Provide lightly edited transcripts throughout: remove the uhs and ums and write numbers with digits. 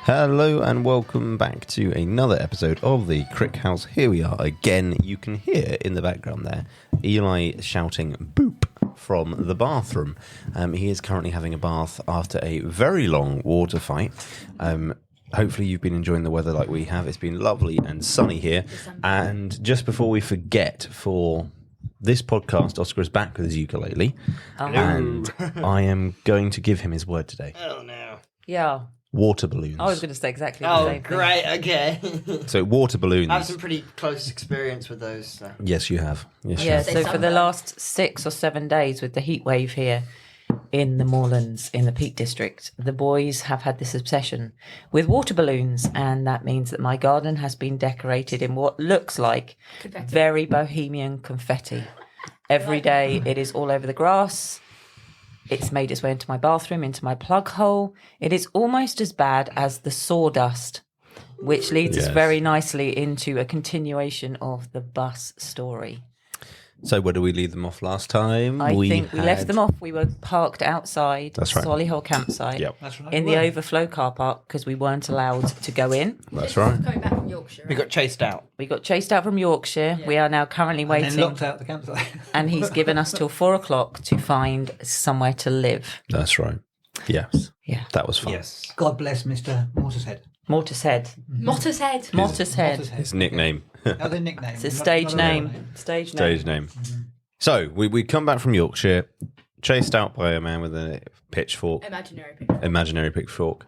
Hello and welcome back to another episode of the Crick House. Here we are again. You can hear in the background there Eli shouting boop from the bathroom. He is currently having a bath after a very long water fight. Hopefully you've been enjoying the weather like we have. It's been lovely and sunny here. And just before we forget, for this podcast, Oscar is back with his ukulele. And I am going to give him his word today. Oh no. Yeah. Water balloons. I was going to say exactly the same thing. Oh, great, okay. So water balloons. I have some pretty close experience with those. So. Yes, you have. Yes, you Yeah, have. so for the last 6 or 7 days with the heat wave here in the Moorlands, in the Peak District, the boys have had this obsession with water balloons, and that means that my garden has been decorated in what looks like very bohemian confetti. Every day it is all over the grass. It's made its way into my bathroom, into my plug hole. It is almost as bad as the sawdust, which leads us very nicely into a continuation of the bus story. So where did we leave them off last time? I think we left them off. We were parked outside Solihull campsite in the overflow car park because we weren't allowed to go in. That's right. Coming back from Yorkshire. We got chased out. We got chased out from Yorkshire. Yeah. We are now currently waiting. And then locked out the campsite. And he's given us till 4 o'clock to find somewhere to live. That's right. Yes. Yeah. That was fun. Yes. God bless Mr. Mortishead. Mortishead. Mottershead. Mortishead. His nickname. Oh, the nickname. It's a stage name. Stage name. Mm-hmm. So we come back from Yorkshire, chased out by a man with a pitchfork. Imaginary pitchfork.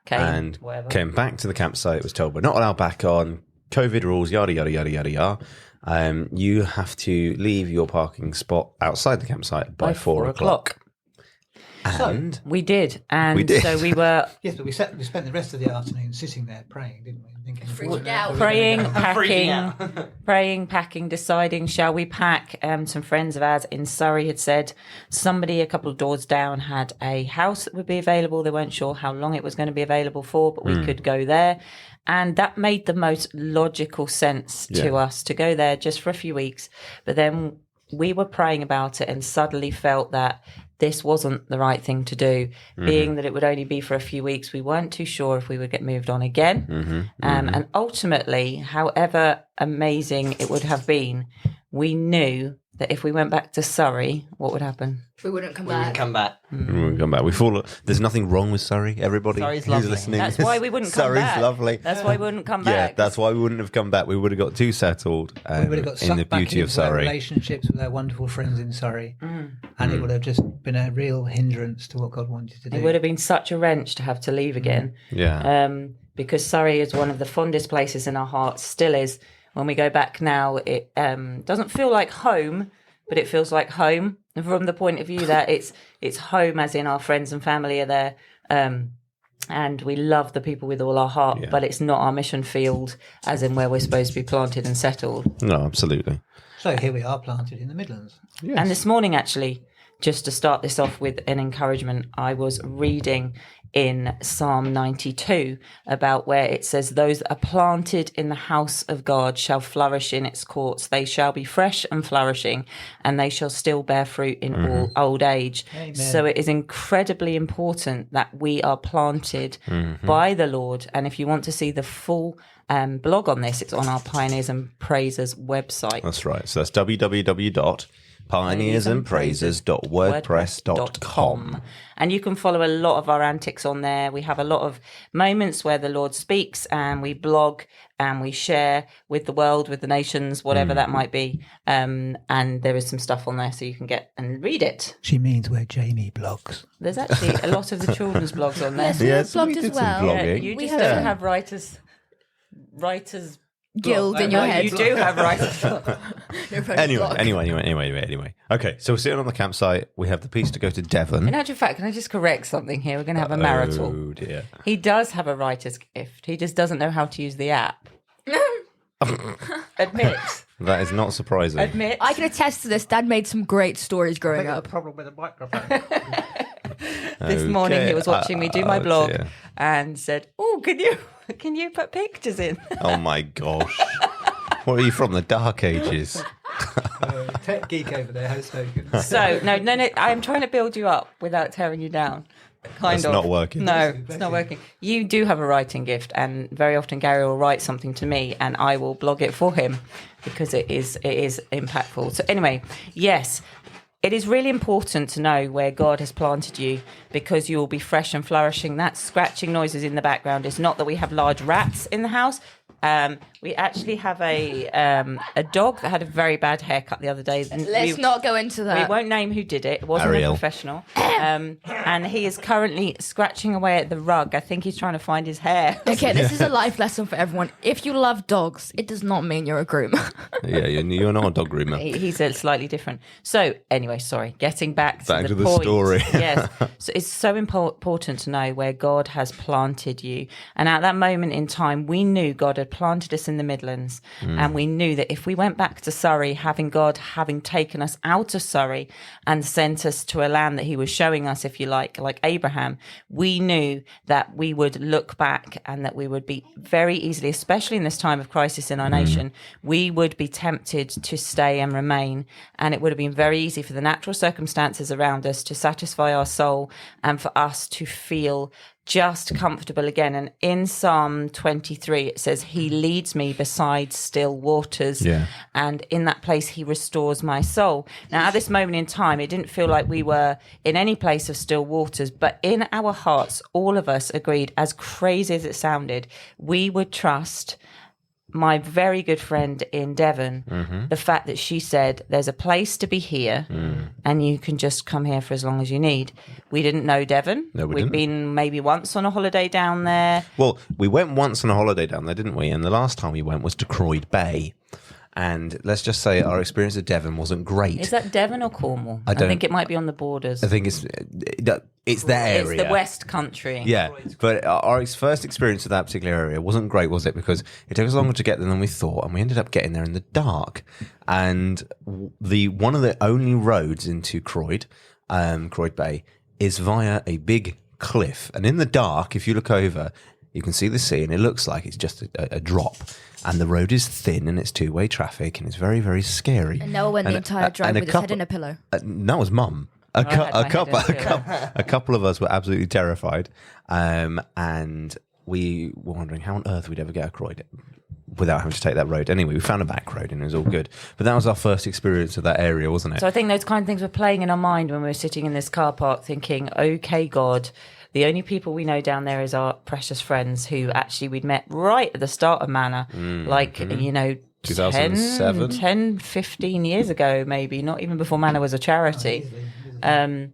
And came back to the campsite. Was told we're not allowed back on. COVID rules, yada, yada, yada, yada, yada. You have to leave your parking spot outside the campsite by 4 o'clock. And we did. And so we were... Yes, but we spent the rest of the afternoon sitting there praying, didn't we? Thinking, Freaking out. Praying, packing, deciding, shall we pack? Some friends of ours in Surrey had said somebody a couple of doors down had a house that would be available. They weren't sure how long it was going to be available for, but we could go there. And that made the most logical sense to us to go there just for a few weeks. But then we were praying about it and suddenly felt that this wasn't the right thing to do, being that it would only be for a few weeks. We weren't too sure if we would get moved on again. And ultimately, however amazing it would have been, we knew that if we went back to Surrey, what would happen? We wouldn't come We would come back. we wouldn't come back. There's nothing wrong with Surrey, everybody. Surrey's who's lovely. listening. That's why we wouldn't come back. Surrey's lovely. That's why we wouldn't come Yeah, back. that's why we wouldn't have come back. We would have got too settled we would have got in the sucked back beauty of into our Surrey. relationships with our wonderful friends in Surrey. And it would have just been a real hindrance to what God wanted to do. It would have been such a wrench to have to leave again. Yeah. Because Surrey is one of the fondest places in our hearts, still is. When we go back now, it doesn't feel like home, but it feels like home from the point of view that it's home as in our friends and family are there. And we love the people with all our heart, but it's not our mission field as in where we're supposed to be planted and settled. No, absolutely. So here we are, planted in the Midlands. Yes. And this morning, actually, just to start this off with an encouragement, I was reading in Psalm 92 about where it says, those that are planted in the house of God shall flourish in its courts. They shall be fresh and flourishing, and they shall still bear fruit in all old age. Amen. So it is incredibly important that we are planted by the Lord. And if you want to see the full blog on this, it's on our Pioneers and Praisers website. That's right. So that's www.pioneersandpraisers.wordpress.com. And you can follow a lot of our antics on there. We have a lot of moments where the Lord speaks and we blog and we share with the world, with the nations, whatever that might be. And there is some stuff on there so you can get and read it. She means where Jamie blogs. There's actually a lot of the children's blogs on there. Yes, we we blogged did as some well. blogging. You We just have don't a- have writers Guild in your No, head. you do have writers. Anyway. Okay, so we're sitting on the campsite. We have the piece to go to Devon. In actual fact, can I just correct something here? We're going to have a marital. Oh, dear. He does have a writer's gift. He just doesn't know how to use the app. Admit. That is not surprising. Admit. I can attest to this. Dad made some great stories growing up. problem with the microphone. This morning he was watching me do my blog dear. and said, "Oh, can you put pictures in?" Oh, my gosh. What are you from, the Dark Ages? Tech geek over there, host Hogan. So no, I'm trying to build you up without tearing you down. Kind That's of. not working. No, it's not working. You do have a writing gift, and very often Gary will write something to me, and I will blog it for him because it is impactful. So anyway, yes, it is really important to know where God has planted you because you will be fresh and flourishing. That scratching noises in the background is not that we have large rats in the house. We actually have a dog that had a very bad haircut the other day. And Let's not go into we that. won't name who did it. It wasn't Ariel. a professional. And he is currently scratching away at the rug. I think he's trying to find his hair. Okay, this is a life lesson for everyone. If you love dogs, it does not mean you're a groomer. Yeah, you're not a dog groomer. He's a slightly different. So anyway, sorry. Getting back to the the story. Yes. So it's so important to know where God has planted you. And at that moment in time, we knew God had planted us in the Midlands. And we knew that if we went back to Surrey, having taken us out of Surrey and sent us to a land that he was showing us, if you like Abraham, we knew that we would look back and that we would be very easily, especially in this time of crisis in our nation, we would be tempted to stay and remain. And it would have been very easy for the natural circumstances around us to satisfy our soul and for us to feel just comfortable again. And in Psalm 23, it says, he leads me beside still waters. Yeah. And in that place, he restores my soul. Now, at this moment in time, it didn't feel like we were in any place of still waters, but in our hearts, all of us agreed, as crazy as it sounded, we would trust my very good friend in Devon, the fact that she said, there's a place to be here and you can just come here for as long as you need. We didn't know Devon. No, we We'd didn't. been maybe once on a holiday down there. Well, we went once on a holiday down there, didn't we? And the last time we went was to Croyd Bay. And let's just say our experience at Devon wasn't great. Is that Devon or Cornwall? I don't- think it might be on the borders. I think it's that area. It's the West Country. Yeah, but our first experience of that particular area wasn't great, was it? Because it took us longer to get there than we thought, and we ended up getting there in the dark. And one of the only roads into Croyd Bay, is via a big cliff. And in the dark, if you look over, you can see the sea, and it looks like it's just a drop. And the road is thin, and it's two-way traffic, and it's very, very scary. And Noah went the entire drive with his head in a pillow. That was Mum. I had my head in a pillow. A couple of us were absolutely terrified, and we were wondering how on earth we'd ever get a Croyd without having to take that road. Anyway, we found a back road, and it was all good. But that was our first experience of that area, wasn't it? So I think those kind of things were playing in our mind when we were sitting in this car park thinking, okay, God, the only people we know down there is our precious friends who actually we'd met right at the start of Manor, 2007? 10, 15 years ago, maybe, not even before Manor was a charity. So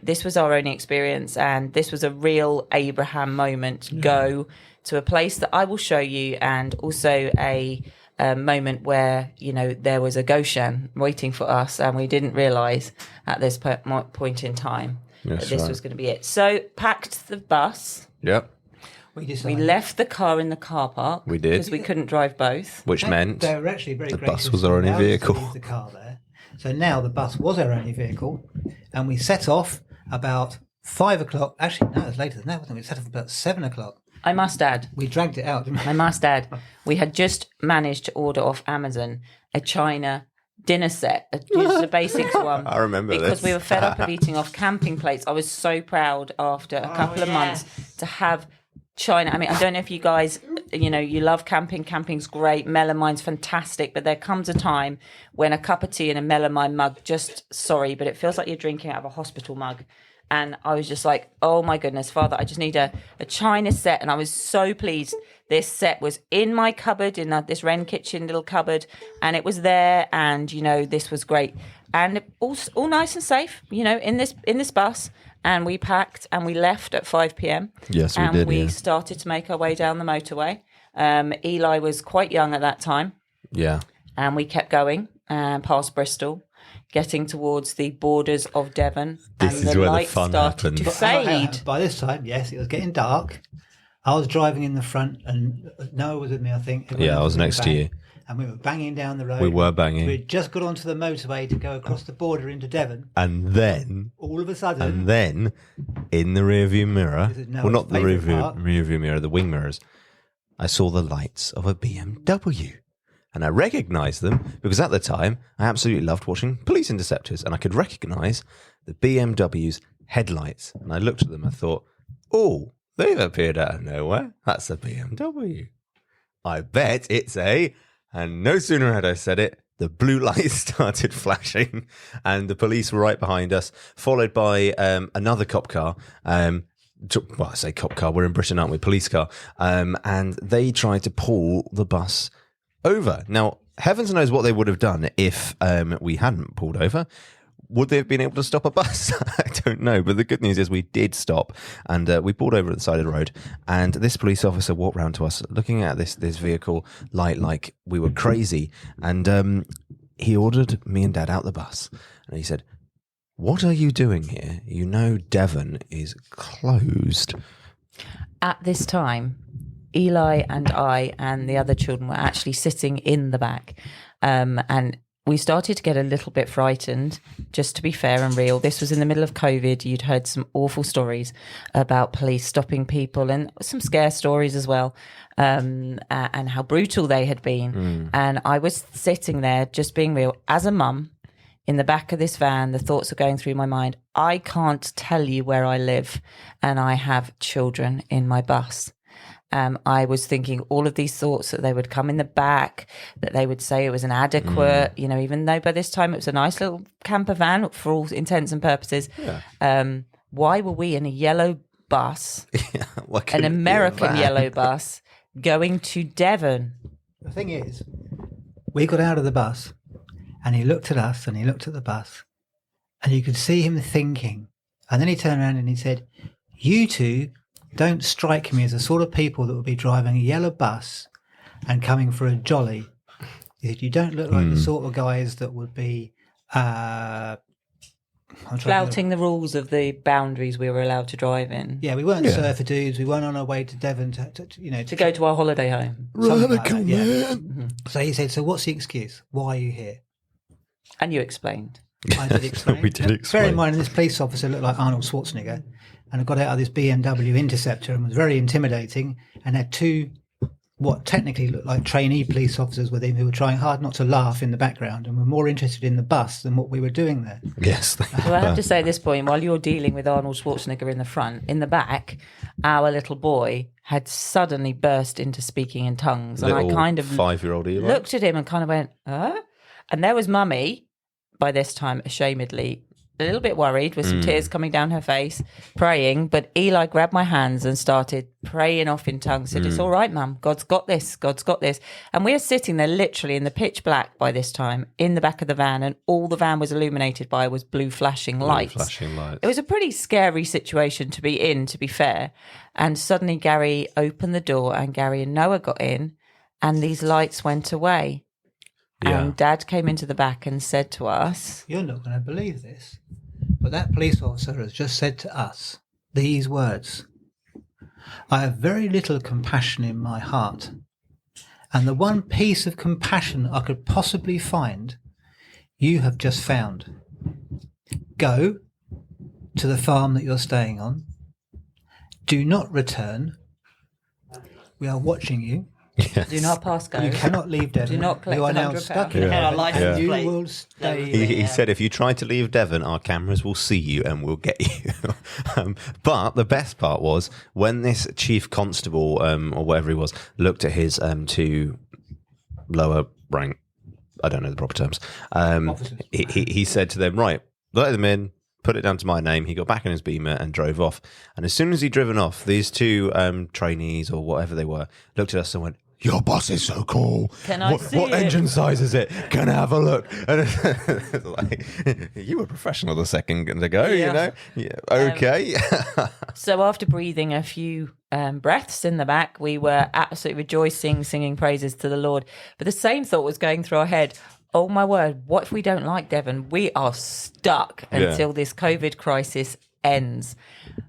this was our only experience, and this was a real Abraham moment. Go to a place that I will show you, and also a moment where there was a Goshen waiting for us, and we didn't realise at this point in time that this was going to be it. So packed the bus. Yep, We left the car in the car park. We did. because we couldn't drive both. which meant They were actually very the gracious. bus was our only Allowed us to vehicle. leave the car there. So now the bus was our only vehicle, and we set off about 5 o'clock. Actually, no, it was later than that, wasn't it? We set off about 7 o'clock. I must add, We dragged it out, didn't we? I must add, we had just managed to order off Amazon a China dinner set, just the basics one. I remember because this. we were fed up of eating off camping plates. I was so proud after a couple of months to have China. I mean, I don't know if you guys, you love camping. Camping's great. Melamine's fantastic. But there comes a time when a cup of tea in a Melamine mug, sorry, but it feels like you're drinking out of a hospital mug. And I was just like, oh my goodness, Father, I just need a China set. And I was so pleased. This set was in my cupboard, in this Wren Kitchen little cupboard. And it was there. And, this was great. And all nice and safe, in this bus. And we packed and we left at 5 p.m. Yes, we and did, we yeah. started to make our way down the motorway. Eli was quite young at that time. Yeah. And we kept going past Bristol, getting towards the borders of Devon. This and is the where the lights fun started to happens. fade. By this time, yes, it was getting dark. I was driving in the front, and Noah was with me, I think. Everyone Yeah, I else was in the next to back, you. And we were banging down the road. We were banging. We'd just got onto the motorway to go across the border into Devon. And then, All of a sudden, in the rearview mirror, This is Noah's well, not the favourite part. rearview mirror, the wing mirrors, I saw the lights of a BMW. And I recognised them because at the time, I absolutely loved watching Police Interceptors, and I could recognise the BMW's headlights. And I looked at them and thought, oh, they've appeared out of nowhere. That's a BMW. I bet it's a... And no sooner had I said it, the blue lights started flashing and the police were right behind us, followed by another cop car. Well, I say cop car, we're in Britain, aren't we? Police car. And they tried to pull the bus over. Now, heavens knows what they would have done if we hadn't pulled over. Would they have been able to stop a bus? I don't know. But the good news is we did stop and we pulled over at the side of the road. And this police officer walked round to us looking at this vehicle like we were crazy. And he ordered me and Dad out the bus. And he said, what are you doing here? You know Devon is closed. At this time, Eli and I and the other children were actually sitting in the back. And we started to get a little bit frightened, just to be fair and real. This was in the middle of COVID. You'd heard some awful stories about police stopping people and some scare stories as well, and how brutal they had been. And I was sitting there, just being real, as a mum, in the back of this van. The thoughts are going through my mind. I can't tell you where I live, and I have children in my bus. I was thinking all of these thoughts that they would come in the back, that they would say it was inadequate, even though by this time it was a nice little camper van for all intents and purposes. Yeah. Why were we in a yellow bus, an American yellow bus, going to Devon? The thing is, we got out of the bus and he looked at us and he looked at the bus and you could see him thinking. And then he turned around and he said, you two don't strike me as the sort of people that would be driving a yellow bus and coming for a jolly. He said, you don't look like the sort of guys that would be flouting the rules of the boundaries we were allowed to drive in. Yeah, we weren't surfer dudes. We weren't on our way to Devon to go to our holiday home. Radical man. So he said, so what's the excuse? Why are you here? And you explained. I did explain. We did explain. Bear in mind, this police officer looked like Arnold Schwarzenegger and got out of this BMW Interceptor and was very intimidating and had two what technically looked like trainee police officers with him who were trying hard not to laugh in the background and were more interested in the bus than what we were doing there. Yes. Well, I have to say at this point, while you're dealing with Arnold Schwarzenegger in the front, in the back, our little boy had suddenly burst into speaking in tongues. And I kind of 5-year-old Eli looked at him and kind of went, huh? And there was Mummy, by this time, ashamedly, a little bit worried with some tears coming down her face, praying. But Eli grabbed my hands and started praying off in tongues. Said, it's all right, Mum. God's got this. God's got this. And we were sitting there literally in the pitch black by this time in the back of the van. And all the van was illuminated by was blue flashing lights. It was a pretty scary situation to be in, to be fair. And suddenly Gary opened the door and Gary and Noah got in and these lights went away. Yeah. And Dad came into the back and said to us, you're not going to believe this, but that police officer has just said to us these words. I have very little compassion in my heart. And the one piece of compassion I could possibly find, you have just found. Go to the farm that you're staying on. Do not return. We are watching you. Yes. do not pass go. You cannot leave Devon. Do not collect You are now £100. stuck in Yeah. Devon. License You plate. will stay. He said, if you try to leave Devon, our cameras will see you and we'll get you. But the best part was when this chief constable, or whatever he was, looked at his two lower rank, I don't know the proper terms, he said to them, right, let them in, put it down to my name. He got back in his Beamer and drove off. And as soon as he'd driven off, these two trainees or whatever they were looked at us and went, your bus is so cool. Can I what, see what it? engine size is it? Can I have a look? And it's like, you were professional the second ago, you know? Yeah, okay. So after breathing a few breaths in the back, we were absolutely rejoicing, singing praises to the Lord. But the same thought was going through our head. Oh my word, what if we don't like Devon? We are stuck until this COVID crisis ends.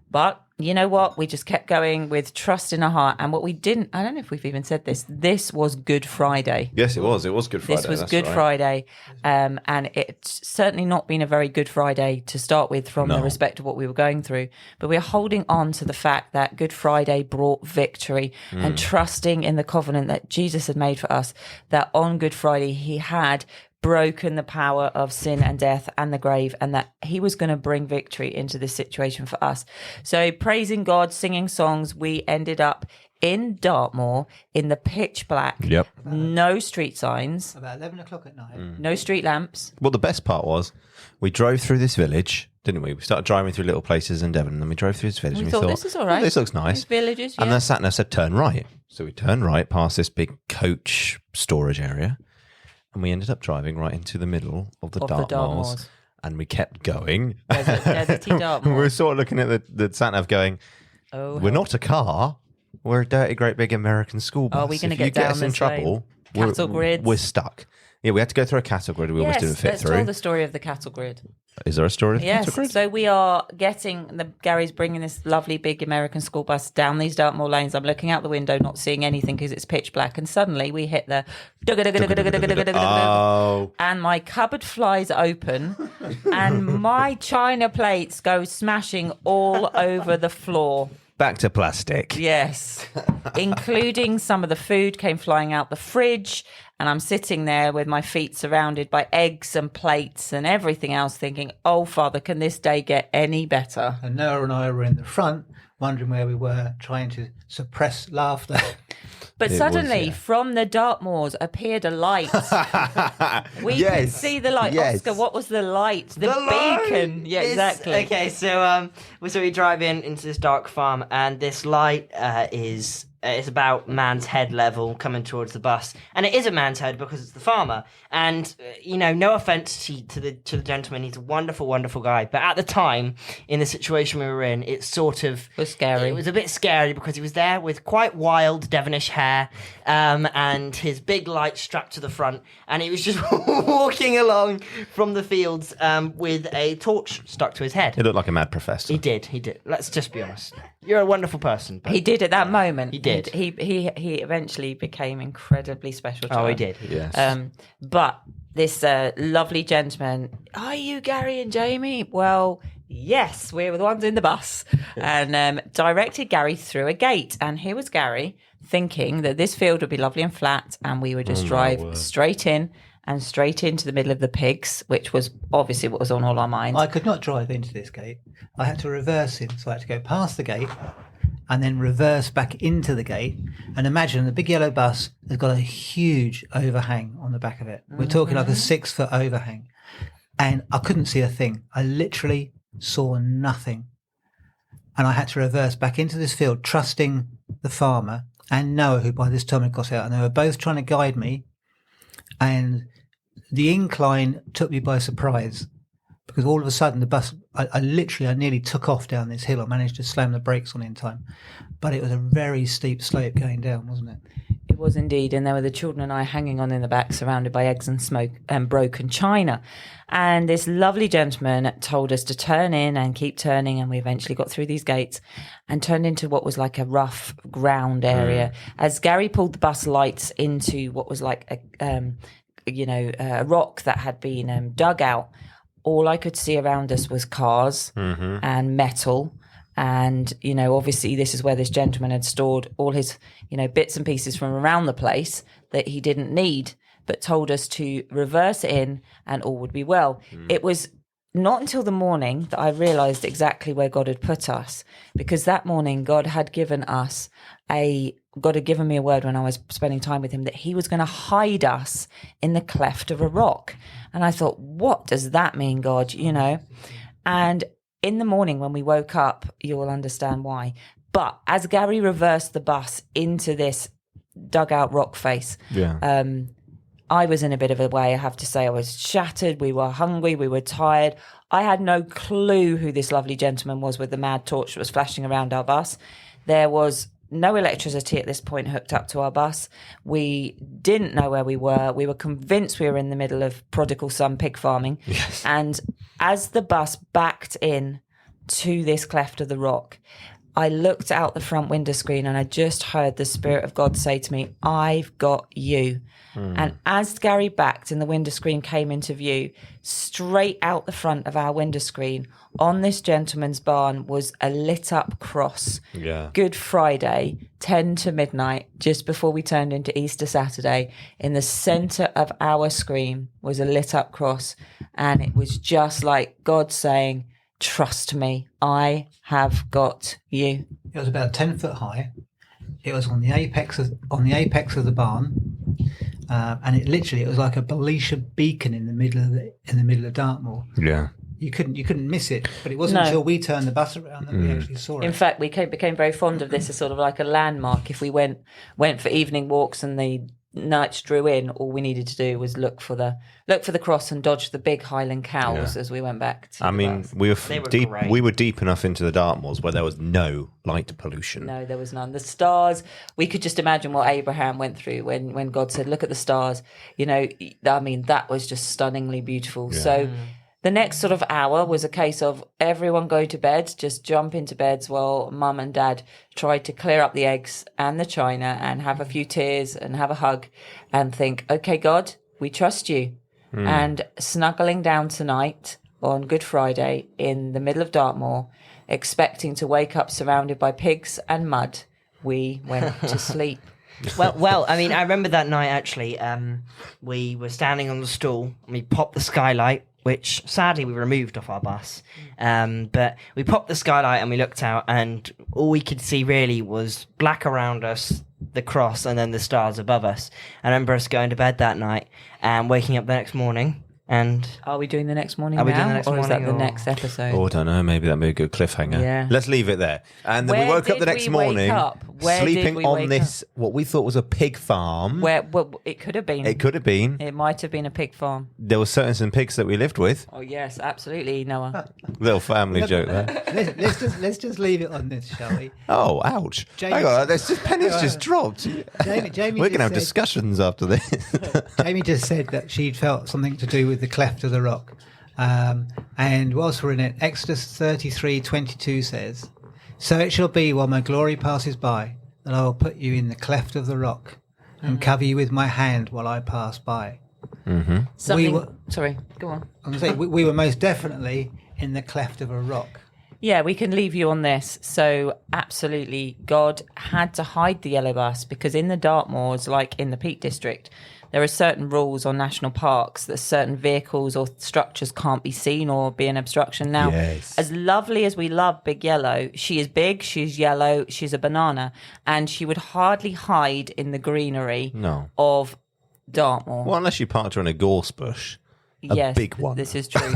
But you know what? We just kept going with trust in our heart. And what we didn't, I don't know if we've even said this was Good Friday. Yes, it was. It was Good Friday. This was that's Good right. Friday. And it's certainly not been a very good Friday to start with from the respect of what we were going through. But we're holding on to the fact that Good Friday brought victory and trusting in the covenant that Jesus had made for us, that on Good Friday he had broken the power of sin and death and the grave, and that he was going to bring victory into this situation for us. So praising God, singing songs, we ended up in Dartmoor in the pitch black. Yep. No street signs, About 11 o'clock at night. no street lamps. Well, the best part was we drove through this village, didn't we? We started driving through little places in Devon, and then we drove through this village. We and thought, this is all right. "Oh, this looks nice. These villages, And yeah. the sat nav said, turn right. So we turned right past this big coach storage area, and we ended up driving right into the middle of the Dartmoors. Dartmoors. And we kept going. Deserty Dartmoor. We were sort of looking at the sat nav going, Oh, we're not a car. We're a dirty, great big American school bus. Are we gonna If get you get down us in this trouble, lane? Cattle grids. we're stuck. Yeah, we had to go through a cattle grid. We almost didn't fit let's through. tell the story of the cattle grid. Is there a story of the cattle Yes, grid? so we are Gary's bringing this lovely big American school bus down these Dartmoor lanes. I'm looking out the window, not seeing anything because it's pitch black, and suddenly we hit the Oh. and my cupboard flies open and my china plates go smashing all over the floor. Back to plastic. Yes, including some of the food came flying out the fridge, and I'm sitting there with my feet surrounded by eggs and plates and everything else thinking, oh, Father, can this day get any better? And Noah and I were in the front, wondering where we were, trying to suppress laughter. But It suddenly, was, yeah. from the Dartmoors appeared a light. We could Yes, see the light. yes. Oscar, what was the light? The light beacon. Yeah, is- exactly. Okay, so we drive into this dark farm, and this light is it's about man's head level coming towards the bus, and it is a man's head because it's the farmer. And no offense to the gentleman, he's a wonderful, wonderful guy. But at the time, in the situation we were in, it sort of Was scary. It was a bit scary because he was there with quite wild Devonish hair, and his big light strapped to the front, and he was just walking along from the fields with a torch stuck to his head. He looked like a mad professor. He did. Let's just be honest. You're a wonderful person. But He did at that moment. He did. He eventually became incredibly special to Oh, he us. did. Yes. But this lovely gentleman, are you Gary and Jamie? Well, yes, we were the ones in the bus. And directed Gary through a gate. And here was Gary thinking that this field would be lovely and flat, and we would just drive straight in and straight into the middle of the pigs, which was obviously what was on all our minds. I could not drive into this gate. I had to reverse in, so I had to go past the gate and then reverse back into the gate. And imagine the big yellow bus has got a huge overhang on the back of it. We're talking like a 6-foot overhang. And I couldn't see a thing. I literally saw nothing. And I had to reverse back into this field, trusting the farmer and Noah, who by this time had got out. And they were both trying to guide me. And the incline took me by surprise, because all of a sudden the bus, I nearly took off down this hill. I managed to slam the brakes on in time, but it was a very steep slope going down, wasn't it? It was indeed, and there were the children and I hanging on in the back, surrounded by eggs and smoke and broken china. And this lovely gentleman told us to turn in and keep turning, and we eventually got through these gates and turned into what was like a rough ground area. As Gary pulled the bus lights into what was like a rock that had been dug out, all I could see around us was cars and metal. And, obviously this is where this gentleman had stored all his, bits and pieces from around the place that he didn't need, but told us to reverse in and all would be well. It was not until the morning that I realised exactly where God had put us, because that morning God had given me a word when I was spending time with him that he was going to hide us in the cleft of a rock. And I thought, what does that mean, God? And in the morning when we woke up, you'll understand why. But as Gary reversed the bus into this dugout rock face, I was in a bit of a way, I have to say. I was shattered. We were hungry. We were tired. I had no clue who this lovely gentleman was with the mad torch that was flashing around our bus. There was no electricity at this point hooked up to our bus. We didn't know where we were. We were convinced we were in the middle of prodigal son pig farming. Yes. And as the bus backed in to this cleft of the rock, I looked out the front window screen and I just heard the Spirit of God say to me, I've got you. And as Gary backed and the window screen came into view, straight out the front of our window screen on this gentleman's barn was a lit up cross. Yeah. Good Friday, 10 to midnight, just before we turned into Easter Saturday. In the centre of our screen was a lit up cross. And it was just like God saying, trust me, I have got you. It was about 10 foot high. It was on the apex of the barn. And it was like a Belisha beacon in the middle of Dartmoor. Yeah. You couldn't miss it, but it wasn't until we turned the bus around that we actually saw it. In fact, we became very fond of this as sort of like a landmark. If we went for evening walks and the nights drew in, all we needed to do was look for the cross and dodge the big Highland cows as we went back to we were deep. great. We were deep enough into the Dartmoors where there was no light pollution. No, there was none. The stars, we could just imagine what Abraham went through when God said, look at the stars. That was just stunningly beautiful. Yeah. So the next sort of hour was a case of everyone go to bed, just jump into beds while mum and dad tried to clear up the eggs and the china and have a few tears and have a hug and think, okay, God, we trust you. And snuggling down tonight on Good Friday in the middle of Dartmoor, expecting to wake up surrounded by pigs and mud, we went to sleep. Well, I remember that night actually. We were standing on the stool and we popped the skylight, which sadly we removed off our bus. But we popped the skylight and we looked out, and all we could see really was black around us, the cross, and then the stars above us. I remember us going to bed that night and waking up the next morning. And are we doing the next morning Are we now, doing the next or is that morning, the or- next episode? Oh, I don't know. Maybe that'd be a good cliffhanger. Yeah. Let's leave it there. And then we Where woke up the did next we wake morning, up? Where did sleeping we on wake this what we thought was a pig farm. Well, it could have been. It could have been. It might have been a pig farm. There were certainly some pigs that we lived with. Oh yes, absolutely, Noah. Little family joke there. Let's just leave it on this, shall we? Oh, ouch! Jamie- Hang on, pennies just dropped. Jamie We're just gonna have said- discussions after this. Jamie just said that she'd felt something to do with the cleft of the rock. And whilst we're in it, Exodus 33:22 says, "So it shall be while my glory passes by, that I will put you in the cleft of the rock and cover you with my hand while I pass by." Something. Sorry, go on. I'm going to say we were most definitely in the cleft of a rock. Yeah, we can leave you on this. So, absolutely, God had to hide the yellow bus because in the Dartmoors, like in the Peak District, there are certain rules on national parks that certain vehicles or structures can't be seen or be an obstruction. Now, Yes. as lovely as we love Big Yellow, she is big, she's yellow, she's a banana, and she would hardly hide in the greenery No. of Dartmoor. Well, unless you parked her in a gorse bush. Yes, big one. this is true.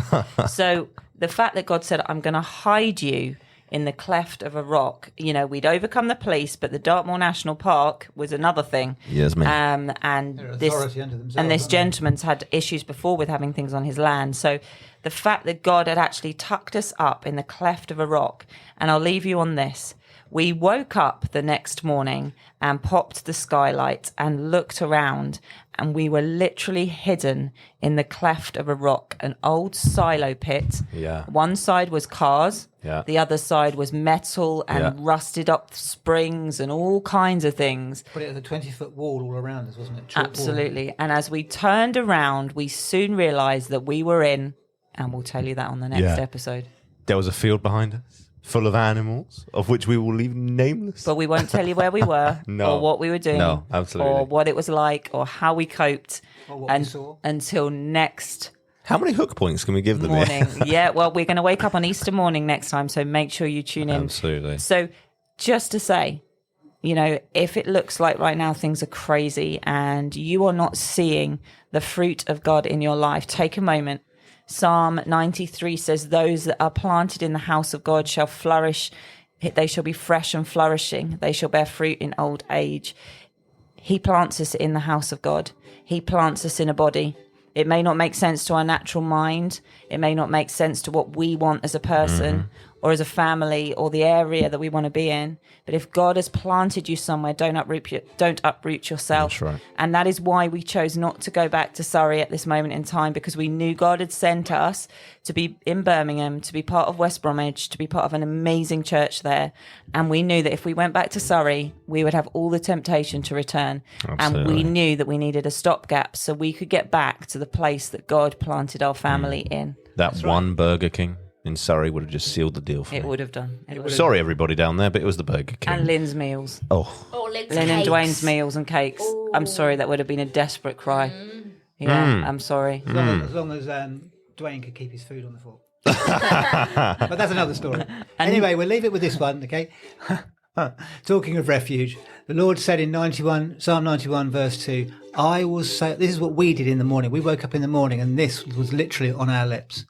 So the fact that God said, I'm going to hide you in the cleft of a rock, we'd overcome the police, but the Dartmoor National Park was another thing. Yes, ma'am. And They're this authority unto themselves, and this aren't they? gentleman's had issues before with having things on his land. So the fact that God had actually tucked us up in the cleft of a rock, and I'll leave you on this. We woke up the next morning and popped the skylight and looked around, and we were literally hidden in the cleft of a rock, an old silo pit. Yeah. One side was cars, Yeah. the other side was metal and Yeah. rusted up springs and all kinds of things. But it was a 20-foot wall all around us, wasn't it? Chalk wall. Absolutely. And as we turned around, we soon realised that we were in, and we'll tell you that on the next Yeah. episode. There was a field behind us, full of animals, of which we will leave nameless. But we won't tell you where we were, No. or what we were doing, No, absolutely. or what it was like, or how we coped, Or what we saw. until next How many hook points can we give them morning. here? Yeah, well, we're going to wake up on Easter morning next time, so make sure you tune in. Absolutely. So, just to say, if it looks like right now things are crazy and you are not seeing the fruit of God in your life, take a moment. Psalm 93 says, those that are planted in the house of God shall flourish. They shall be fresh and flourishing. They shall bear fruit in old age. He plants us in the house of God. He plants us in a body. It may not make sense to our natural mind. It may not make sense to what we want as a person or as a family or the area that we want to be in. But if God has planted you somewhere, don't uproot yourself. That's right. And that is why we chose not to go back to Surrey at this moment in time, because we knew God had sent us to be in Birmingham, to be part of West Bromwich, to be part of an amazing church there. And we knew that if we went back to Surrey, we would have all the temptation to return. Absolutely. And we knew that we needed a stopgap so we could get back to the place that God planted our family in. That one Burger King in Surrey would have just sealed the deal for It me. would have done. It would have Sorry, everybody down there, but it was the Burger King. And Lynn's meals. Oh, Oh, Lynn's Lynn and cakes. Dwayne's meals and cakes. I'm sorry, that would have been a desperate cry. Yeah, I'm sorry. As long as Dwayne could keep his food on the fork. But that's another story. Anyway, we'll leave it with this one, okay? Talking of refuge, the Lord said in Psalm 91, verse 2, I will say, this is what we did in the morning. We woke up in the morning and this was literally on our lips.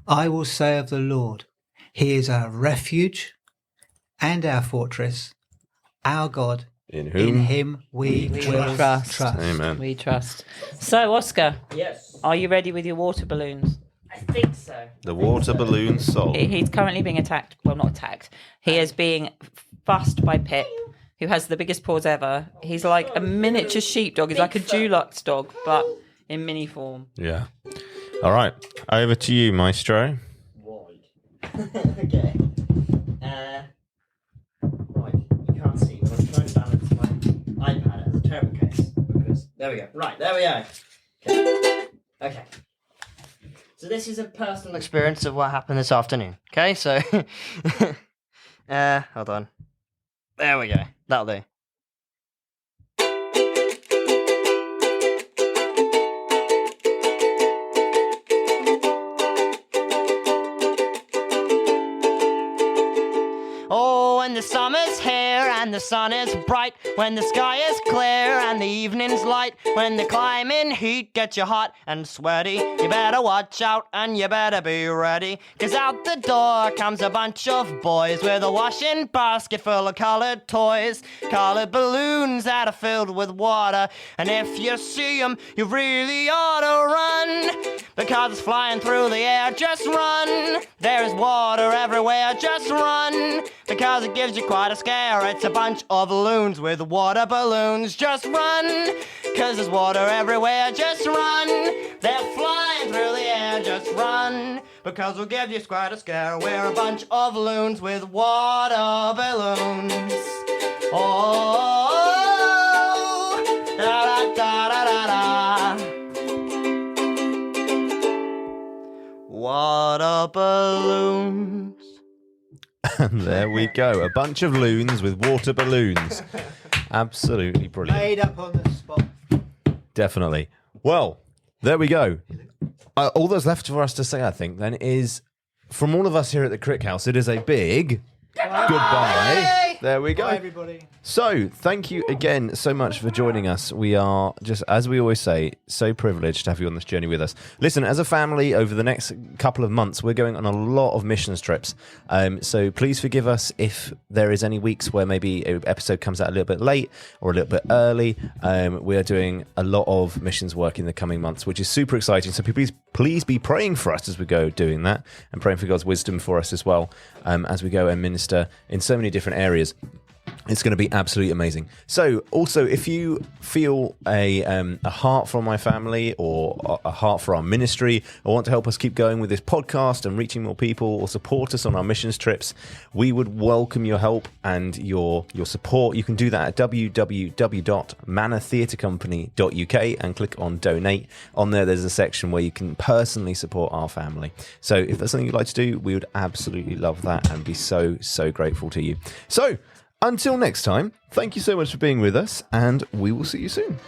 I will say of the Lord, he is our refuge and our fortress, our God. in In whom? him we will trust. Amen. We trust. So, Oscar, Yes. are you ready with your water balloons? I think so. The water balloon song. He's currently being attacked. Well, not attacked. He is being fussed by Pip, who has the biggest paws ever. He's like a miniature sheepdog. He's like a Dulux dog, but in mini form. Yeah. All right. Over to you, Maestro. Wide. Okay. Right. You can't see, but I'm trying to balance my iPad as a turbo case. Because there we go. Right, there we go. Okay. Okay. So this is a personal experience of what happened this afternoon. Okay, so hold on. There we go. That'll do. Oh, when the summer's here and the sun is bright, when the sky is clear and the evening's light, when the climbing heat gets you hot and sweaty, you better watch out and you better be ready, 'cause out the door comes a bunch of boys with a washing basket full of coloured toys, coloured balloons that are filled with water, and if you see 'em, you really ought to run, because it's flying through the air. Just run, there is water everywhere. Just run, because it gives you quite a scare. It's a bunch of loons with water balloons. Just run, cause there's water everywhere. Just run, they're flying through the air. Just run, because we'll give you quite a scare. We're a bunch of loons with water balloons. Oh, da da da da da da. Water balloons. And there we go. A bunch of loons with water balloons. Absolutely brilliant. Made up on the spot. Definitely. Well, there we go. All that's left for us to say, I think, then, is from all of us here at the Crick House, it is a big goodbye. There we go. Bye, everybody. So, thank you again so much for joining us. We are, just as we always say, so privileged to have you on this journey with us. Listen, as a family, over the next couple of months, we're going on a lot of missions trips. So please forgive us if there is any weeks where maybe an episode comes out a little bit late or a little bit early. We are doing a lot of missions work in the coming months, which is super exciting. So please be praying for us as we go doing that, and praying for God's wisdom for us as well, as we go and minister in so many different areas. It's going to be absolutely amazing. So, also, if you feel a heart for my family or a heart for our ministry, or want to help us keep going with this podcast and reaching more people, or support us on our missions trips, we would welcome your help and your support. You can do that at www.mannatheatrecompany.uk and click on donate. On there's a section where you can personally support our family. So if that's something you'd like to do, we would absolutely love that and be so grateful to you. So, until next time, thank you so much for being with us, and we will see you soon.